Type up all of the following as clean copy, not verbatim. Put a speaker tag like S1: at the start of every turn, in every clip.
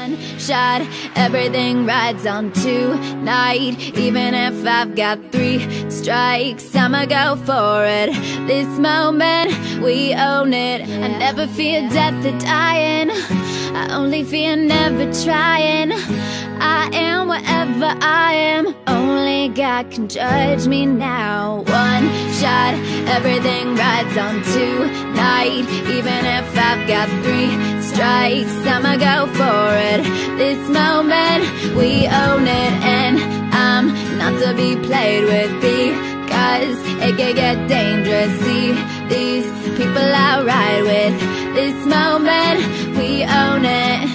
S1: One shot, everything rides on tonight. Even if I've got 3 strikes, I'ma go for it. This moment, we own it. I never fear death or dying, I only fear never trying. I am whatever I am, only God can judge me now. One shot, everything rides on tonight. Even if I've got 3 strikes, I'ma go for it. This moment, we own it. And I'm not to be played with, because it can get dangerous. See these people I ride with. This moment, we own it.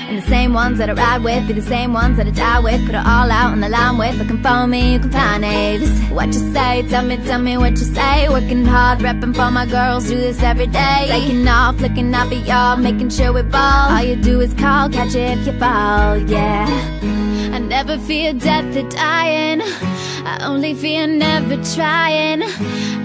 S1: And the same ones that I ride with be the same ones that I die with. Put it all out on the line with. Looking for me, you can find it. This is what you say, tell me what you say. Working hard, repping for my girls, do this every day. Taking off, looking out for y'all, making sure we ball. All you do is call, catch it if you fall, yeah. I never fear death or dying, I only fear never trying.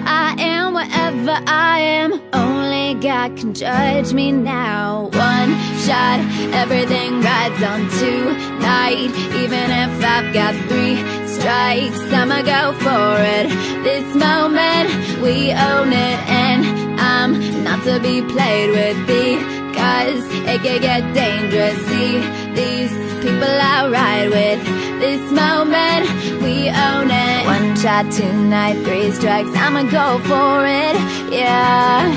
S1: I am whatever I am, only God can judge me now. One shot, everything rides on tonight. Even if I've got 3 strikes, I'ma go for it. This moment, we own it. And I'm not to be played with, because it can get dangerous. See these people I ride with. This moment, we own it. One shot tonight, 3 strikes, I'ma go for it, yeah.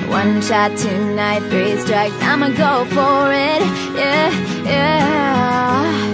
S1: One shot tonight, 3 strikes, I'ma go for it, yeah, yeah.